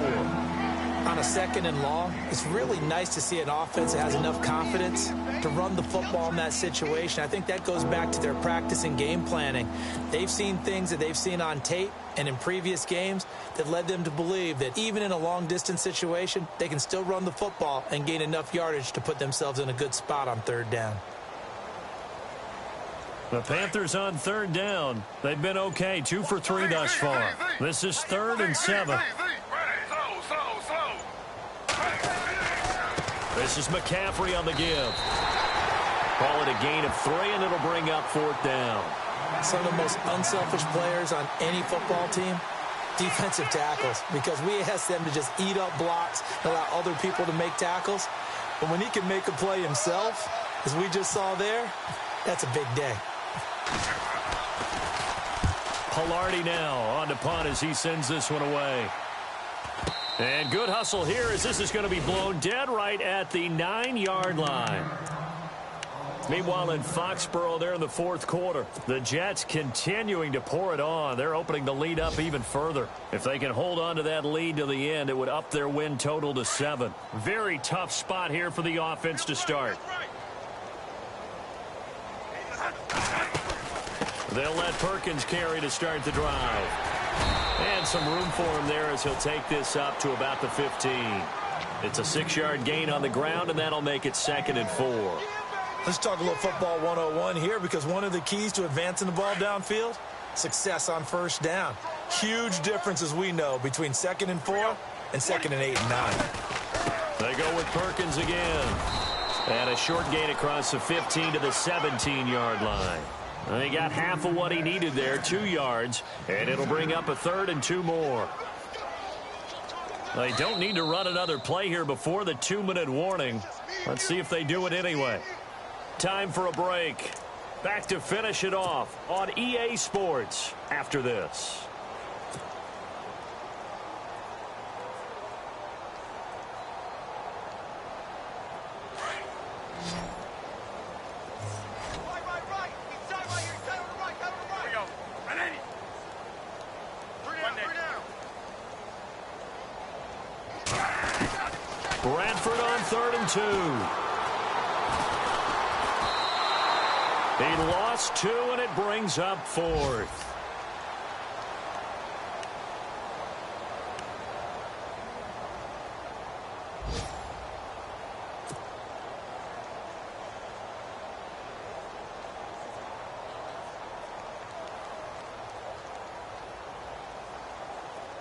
on a second and long, it's really nice to see an offense that has enough confidence to run the football in that situation. I think that goes back to their practice and game planning. They've seen things that they've seen on tape and in previous games that led them to believe that even in a long-distance situation, they can still run the football and gain enough yardage to put themselves in a good spot on third down. The Panthers on third down. They've been okay, 2 for 3 thus far. This is 3rd and 7. This is McCaffrey on the give. Call it a gain of 3, and it'll bring up 4th down. Some of the most unselfish players on any football team, defensive tackles, because we ask them to just eat up blocks and allow other people to make tackles. But when he can make a play himself, as we just saw there, that's a big day. Pilardi now on to punt as he sends this one away. And good hustle here as this is going to be blown dead right at the 9-yard line. Meanwhile, in Foxborough, there in the 4th quarter, the Jets continuing to pour it on. They're opening the lead up even further. If they can hold on to that lead to the end, it would up their win total to 7. Very tough spot here for the offense to start. They'll let Perkins carry to start the drive. And some room for him there as he'll take this up to about the 15. It's a 6-yard gain on the ground, and that'll make it 2nd and 4. Let's talk a little football 101 here, because one of the keys to advancing the ball downfield, success on first down. Huge difference, as we know, between 2nd and 4 and 2nd and 8 and 9. They go with Perkins again. And a short gain across the 15 to the 17-yard line. He got half of what he needed there, 2 yards, and it'll bring up a 3rd and 2 more. They don't need to run another play here before the 2-minute warning. Let's see if they do it anyway. Time for a break. Back to finish it off on EA Sports after this. Bradford on 3rd and 2. He lost 2, and it brings up 4th.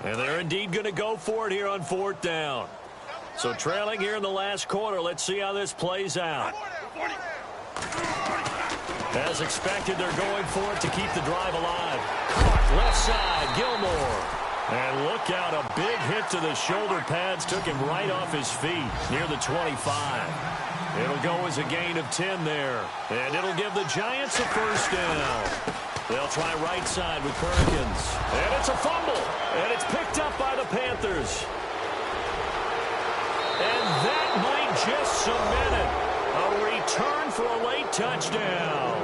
And they're indeed going to go for it here on 4th down. So trailing here in the last quarter, let's see how this plays out. As expected, they're going for it to keep the drive alive. Caught left side, Gilmore. And look out, a big hit to the shoulder pads took him right off his feet near the 25. It'll go as a gain of 10 there. And it'll give the Giants a first down. They'll try right side with Perkins. And it's a fumble. And it's picked up by the Panthers. And that might just cement it. A return for a late touchdown.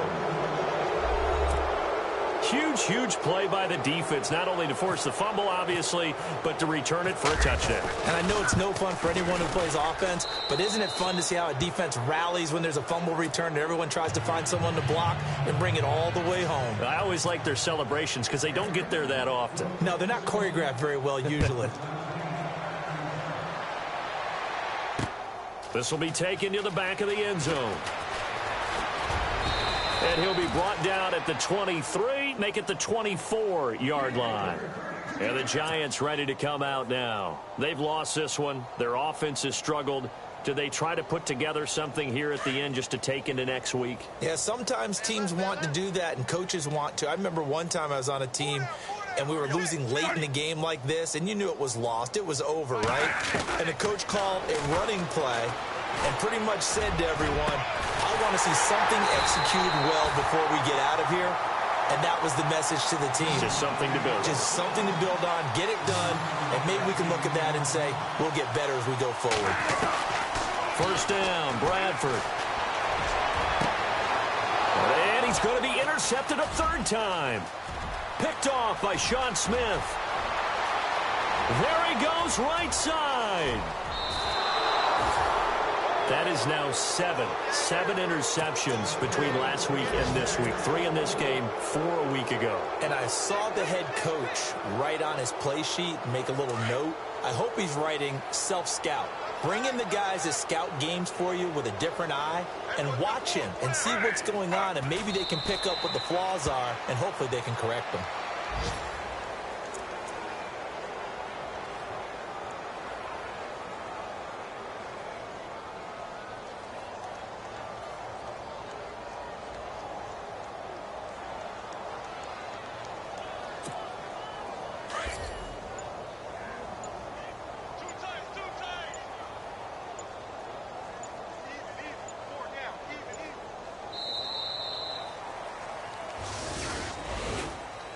Huge, huge play by the defense, not only to force the fumble, obviously, but to return it for a touchdown. And I know it's no fun for anyone who plays offense, but isn't it fun to see how a defense rallies when there's a fumble return and everyone tries to find someone to block and bring it all the way home? I always like their celebrations because they don't get there that often. No, they're not choreographed very well usually. This will be taken to the back of the end zone. And he'll be brought down at the 23, make it the 24-yard line. And the Giants ready to come out now. They've lost this one. Their offense has struggled. Do they try to put together something here at the end just to take into next week? Yeah, sometimes teams want to do that and coaches want to. I remember one time I was on a team and we were losing late in the game like this, and you knew it was lost. It was over, right? And the coach called a running play and pretty much said to everyone, I want to see something executed well before we get out of here. And that was the message to the team. Just something to build on. Just something to build on, get it done, and maybe we can look at that and say, we'll get better as we go forward. First down, Bradford. And he's going to be intercepted a third time. Picked off by Sean Smith. There he goes right side. line. That is now seven interceptions between last week and this week. 3 in this game, 4 a week ago. And I saw the head coach write on his play sheet, make a little note. I hope he's writing self-scout. Bring in the guys that scout games for you with a different eye and watch him and see what's going on, and maybe they can pick up what the flaws are, and hopefully they can correct them.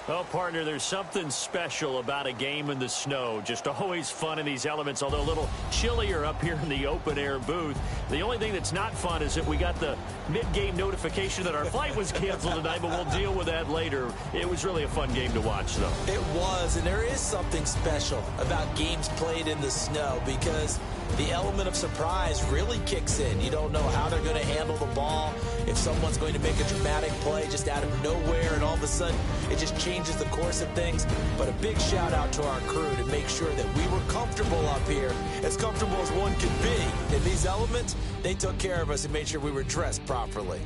Well, partner, there's something special about a game in the snow. Just always fun in these elements, although a little chillier up here in the open-air booth. The only thing that's not fun is that we got the mid-game notification that our flight was canceled tonight, but we'll deal with that later. It was really a fun game to watch, though. It was, and there is something special about games played in the snow because the element of surprise really kicks in. You don't know how they're going to handle the ball, if someone's going to make a dramatic play just out of nowhere, and all of a sudden it just changes the course of things. But a big shout out to our crew to make sure that we were comfortable up here, as comfortable as one could be. In these elements, they took care of us and made sure we were dressed properly.